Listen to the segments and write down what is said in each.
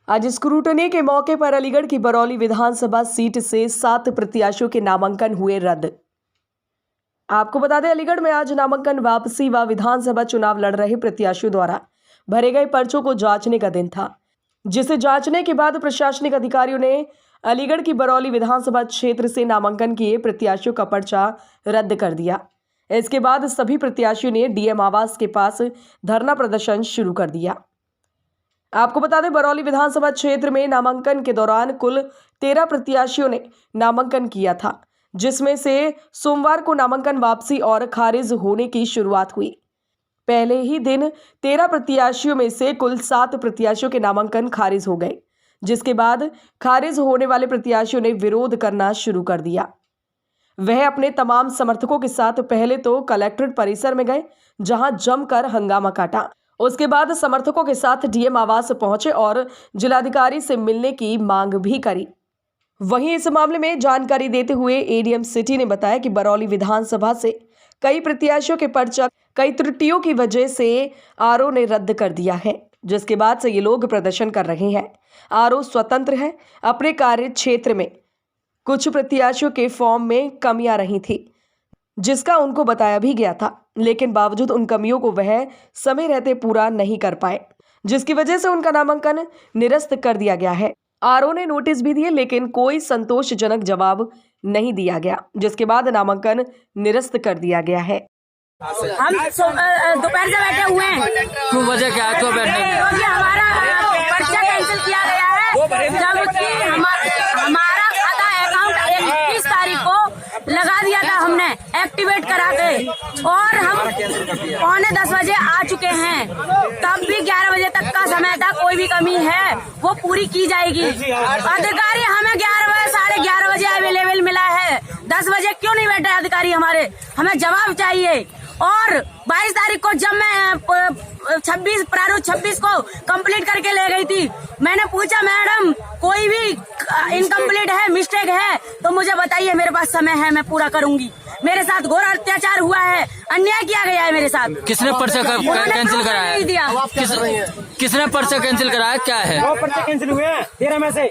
आज स्क्रूटनी के मौके पर अलीगढ़ की बरौली विधानसभा सीट से 7 प्रत्याशियों के नामांकन हुए रद्द। आपको बता दें, अलीगढ़ में आज नामांकन वापसी व विधानसभा चुनाव लड़ रहे प्रत्याशियों द्वारा भरे गए पर्चों को जांचने का दिन था, जिसे जांचने के बाद प्रशासनिक अधिकारियों ने अलीगढ़ की बरौली विधानसभा क्षेत्र से नामांकन किए प्रत्याशियों का पर्चा रद्द कर दिया। इसके बाद सभी प्रत्याशियों ने डीएम आवास के पास धरना प्रदर्शन शुरू कर दिया। आपको बता दें, बरौली विधानसभा क्षेत्र में नामांकन के दौरान कुल 13 प्रत्याशियों ने नामांकन किया था, जिसमें से सोमवार को नामांकन वापसी और खारिज होने की शुरुआत हुई। पहले ही दिन 13 प्रत्याशियों में से कुल 7 प्रत्याशियों के नामांकन खारिज हो गए, जिसके बाद खारिज होने वाले प्रत्याशियों ने विरोध करना शुरू कर दिया। वह अपने तमाम समर्थकों के साथ पहले तो कलेक्ट्रेट परिसर में गए, जहां जमकर हंगामा काटा। उसके बाद समर्थकों के साथ डीएम आवास पहुंचे और जिलाधिकारी से मिलने की मांग भी करी। वहीं इस मामले में जानकारी देते हुए एडीएम सिटी ने बताया कि बरौली विधानसभा से कई प्रत्याशियों के पर्चा कई त्रुटियों की वजह से आरओ ने रद्द कर दिया है, जिसके बाद से ये लोग प्रदर्शन कर रहे हैं। आरओ स्वतंत्र है। अपने कार्य क्षेत्र में कुछ प्रत्याशियों के फॉर्म में कमियां रही थी, जिसका उनको बताया भी गया था, लेकिन बावजूद उन कमियों को वह समय रहते पूरा नहीं कर पाए, जिसकी वजह से उनका नामांकन निरस्त कर दिया गया है। आरओ ने नोटिस भी दिए, लेकिन कोई संतोषजनक जवाब नहीं दिया गया, जिसके बाद नामांकन निरस्त कर दिया गया है। हम दोपहर से बैठे हुए हैं। क्यों वजह क्या है? क्यों बैठने की? क्योंकि हमारा पर्चा कैंसिल किया गया है, जबकि हमारा खाता अकाउंट 21 तारीख को लगा दिया था हमने एक्टिवेट करा के, और हम 9:45 बजे आ चुके हैं। तब भी 11 बजे तक का समय था। कोई भी कमी है वो पूरी की जाएगी। अधिकारी हमें 11 बजे 11:30 बजे अवेलेबल मिला है। 10 बजे क्यों नहीं बैठे अधिकारी? हमें जवाब चाहिए। और 22 तारीख को जब मैं 26 को कंप्लीट करके ले गई थी, मैंने पूछा मैडम कोई भी इनकम्प्लीट है, मिस्टेक है तो मुझे बताइए, मेरे पास समय है, मैं पूरा करूंगी। मेरे साथ घोर अत्याचार हुआ है, अन्याय किया गया है मेरे साथ। किसने पर्चा कैंसिल कराया है? किसने पर्चा कैंसिल कराया? क्या है? 2 पर्चे कैंसिल हुए हैं 13 में से।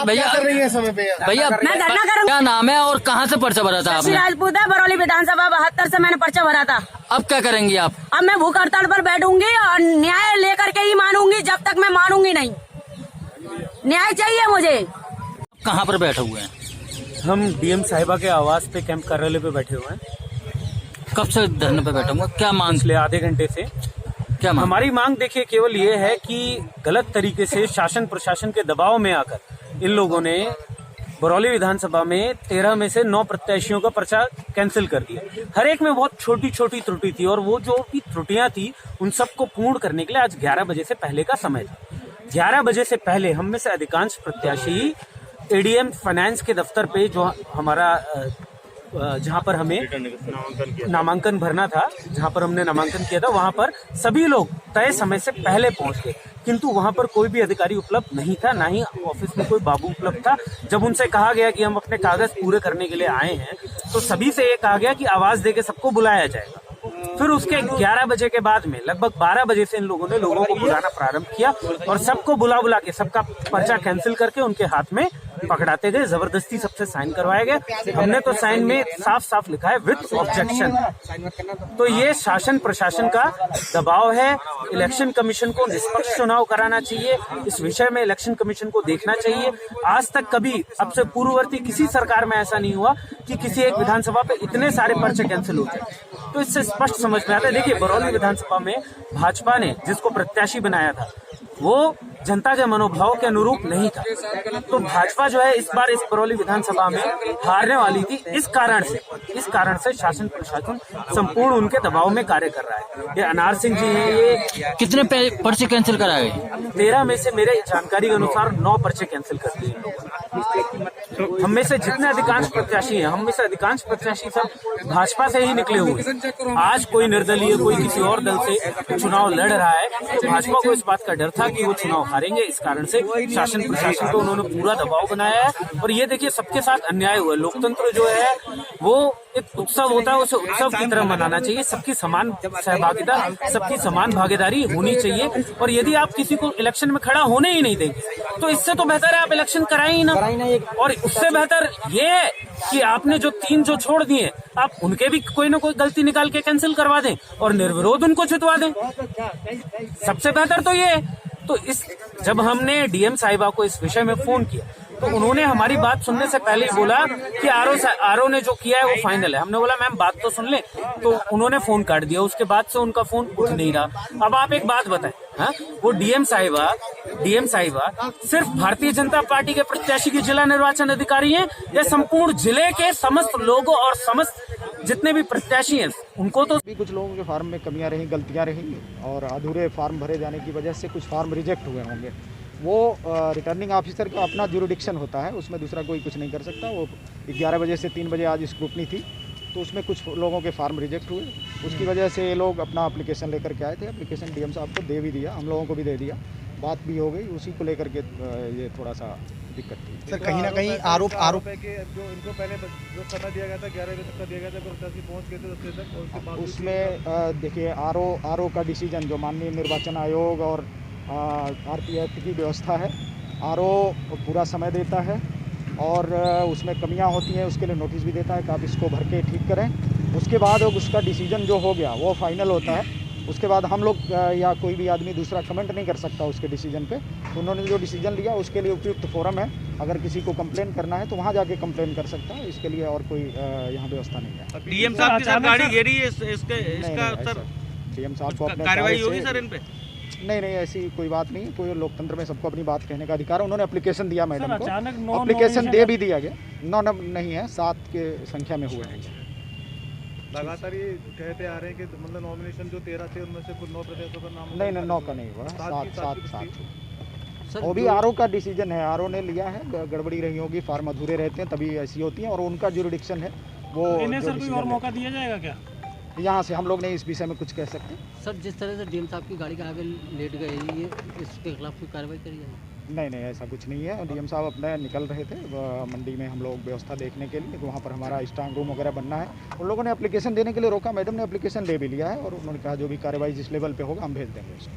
भैया मैं धरना करूंगी। क्या नाम है और कहाँ से पर्चा भरा था आपने? राजपूत है, बरौली विधानसभा 72 से मैंने पर्चा भरा था। अब क्या करेंगी आप? अब मैं भूख हड़ताल पर बैठूंगी और न्याय लेकर के ही मानूंगी। जब तक मैं मानूंगी नहीं, न्याय चाहिए मुझे। कहाँ पर बैठे हुए हैं? हम डीएम साहिबा के आवास पे कैंप कार्यालय पे बैठे हुए हैं। कब से धरने पे बैठे हुए? क्या मांग? पिछले आधे घंटे से। क्या मांग? हमारी मांग देखिए केवल ये है कि गलत तरीके से शासन प्रशासन के दबाव में आकर इन लोगों ने बरौली विधानसभा में 13 में से 9 प्रत्याशियों का पर्चा कैंसिल कर दिया। हर एक में बहुत छोटी छोटी त्रुटि थी, और वो जो भी त्रुटियां थी उन सबको पूर्ण करने के लिए आज 11 बजे से पहले का समय था। 11 बजे से पहले हम में से अधिकांश प्रत्याशी एडीएम फाइनेंस के दफ्तर पे, जो हमारा जहां पर हमें नामांकन भरना था, जहां पर हमने नामांकन किया था, वहां पर सभी लोग तय समय से पहले पहुंच गए, किंतु वहां पर कोई भी अधिकारी उपलब्ध नहीं था, ना ही ऑफिस में कोई बाबू उपलब्ध था। जब उनसे कहा गया कि हम अपने कागज पूरे करने के लिए आए हैं, तो सभी से ये कहा गया कि आवाज देके सबको बुलाया जाएगा। फिर उसके 11 बजे के बाद में लगभग 12 बजे से इन लोगों ने लोगों को बुलाना प्रारंभ किया, और सबको बुला के सबका पर्चा कैंसिल करके उनके हाथ में पकड़ाते गए। जबरदस्ती सबसे साइन करवाया गया। हमने तो साइन में साफ साफ लिखा है विथ ऑब्जेक्शन। तो ये शासन प्रशासन का दबाव है। इलेक्शन कमीशन को निष्पक्ष चुनाव कराना चाहिए। इस विषय में इलेक्शन कमीशन को देखना चाहिए। आज तक कभी अब से पूर्ववर्ती किसी सरकार में ऐसा नहीं हुआ कि किसी एक विधानसभा पे इतने सारे पर्चे कैंसिल हो गए। तो इससे स्पष्ट समझ में आता है। देखिए, बरौली विधानसभा में भाजपा ने जिसको प्रत्याशी बनाया था, वो जनता के मनोभाव के अनुरूप नहीं था। तो भाजपा जो है इस बार इस बरौली विधानसभा में हारने वाली थी। इस कारण से शासन प्रशासन संपूर्ण उनके दबाव में कार्य कर रहा है। ये अनार सिंह जी हैं। ये कितने पर्चे कैंसिल कराए? 13 में से मेरे जानकारी के अनुसार 9 पर्चे कैंसिल कर दिए। हम में से जितने अधिकांश प्रत्याशी हैं, हम में से अधिकांश प्रत्याशी सब भाजपा से ही निकले हुए हैं। आज कोई निर्दलीय, कोई किसी और दल से चुनाव लड़ रहा है तो भाजपा को इस बात का डर था कि वो चुनाव हारेंगे। इस कारण से शासन प्रशासन को उन्होंने पूरा दबाव बनाया है। और ये देखिए, सबके साथ अन्याय हुआ है। लोकतंत्र जो है वो एक उत्सव होता है, उसे उत्सव की तरह मनाना चाहिए। सबकी समान सहभागिता, सबकी समान भागीदारी होनी चाहिए। और यदि आप किसी को इलेक्शन में खड़ा होने ही नहीं देंगे तो इससे तो बेहतर है आप इलेक्शन कराएं ही ना। और उससे बेहतर ये है कि आपने जो 3 जो छोड़ दिए, आप उनके भी कोई ना कोई गलती निकाल के कैंसिल करवा दें और निर्विरोध उनको जितवा दें। सबसे बेहतर तो ये है। तो जब हमने डीएम साहिबा को इस विषय में फोन किया तो उन्होंने हमारी बात सुनने से पहले ही बोला कि आरओ ने जो किया है वो फाइनल है। हमने बोला मैम बात तो सुन ले, तो उन्होंने फोन काट दिया। उसके बाद से उनका फोन उठ नहीं रहा। अब आप एक बात बताएं, हाँ, वो डीएम साहिबा सिर्फ भारतीय जनता पार्टी के प्रत्याशी की जिला निर्वाचन अधिकारी हैं या संपूर्ण जिले के समस्त लोगों और समस्त जितने भी प्रत्याशी हैं उनको? तो भी कुछ लोगों के फार्म में कमियां रही, गलतियां रही और अधूरे फार्म भरे जाने की वजह से कुछ फार्म रिजेक्ट हुए होंगे। वो रिटर्निंग ऑफिसर का अपना जुरिडिक्शन होता है, उसमें दूसरा कोई कुछ नहीं कर सकता। वो 11 बजे से 3 बजे आज स्क्रूटनी थी तो उसमें कुछ लोगों के फार्म रिजेक्ट हुए। उसकी वजह से ये लोग अपना एप्लीकेशन लेकर के आए थे। एप्लीकेशन डीएम साहब को दे भी दिया, हम लोगों को भी दे दिया, बात भी हो गई। उसी को लेकर के ये थोड़ा सा दिक्कत थी। सर कहीं ना कहीं आरोप है कि जो इनको पहले जो समय दिया गया था 11 बजे तक का दिया गया था, प्रत्याशी पहुंच गए थे 10 बजे तक। और उसके बाद उसमें देखिए आरओ का डिसीजन जो माननीय निर्वाचन आयोग और आरपीएफ की व्यवस्था है, आरओ पूरा समय देता है और उसमें कमियां होती हैं उसके लिए नोटिस भी देता है कि आप इसको भर के ठीक करें। उसके बाद उसका डिसीजन जो हो गया वो फाइनल होता है। उसके बाद हम लोग या कोई भी आदमी दूसरा कमेंट नहीं कर सकता उसके डिसीजन पे। तो उन्होंने जो डिसीजन लिया उसके लिए उपयुक्त फोरम है, अगर किसी को कंप्लेन करना है तो वहाँ जाके कंप्लेन कर सकता है। इसके लिए और कोई यहाँ व्यवस्था नहीं है। डीएम साहब की गाड़ी घेरी है इसका सर, डीएम साहब को कार्रवाई होगी सर इन पे? नहीं, ऐसी कोई बात नहीं। कोई लोकतंत्र में सबको अपनी बात कहने का अधिकार है। उन्होंने एप्लीकेशन दिया मैडम को, एप्लीकेशन दे भी दिया गया। 9 नहीं है, 7 के संख्या में हुए हैं। लगातार ये कहते आ रहे हैं कि मतलब नॉमिनेशन जो 13 थे उनमें से कुछ 9 प्रत्याशियों का नाम नहीं 9 का नहीं हुआ, 7 वो भी जो आरओ का डिसीजन है, आरओ ने लिया है। गड़बड़ी रही होगी, फार्म अधूरे रहते हैं तभी ऐसी होती हैं और उनका जुरिडिक्शन है वो। इन्हें सर कोई और मौका दिया जाएगा क्या? यहाँ से हम लोग नहीं इस विषय में कुछ कह सकते। सर जिस तरह से डीएम साहब की गाड़ी के आगे लेट गए, ये इसके खिलाफ कोई कार्रवाई करी जाएगी? नहीं ऐसा कुछ नहीं है। डीएम साहब अपने निकल रहे थे मंडी में, हम लोग व्यवस्था देखने के लिए, तो वहाँ पर हमारा स्ट्रांग रूम वगैरह बनना है। उन लोगों ने एप्लीकेशन देने के लिए रोका, मैडम ने एप्लीकेशन दे भी लिया है और उन्होंने कहा जो भी कार्रवाई जिस लेवल पे होगा हम भेज देंगे उसको।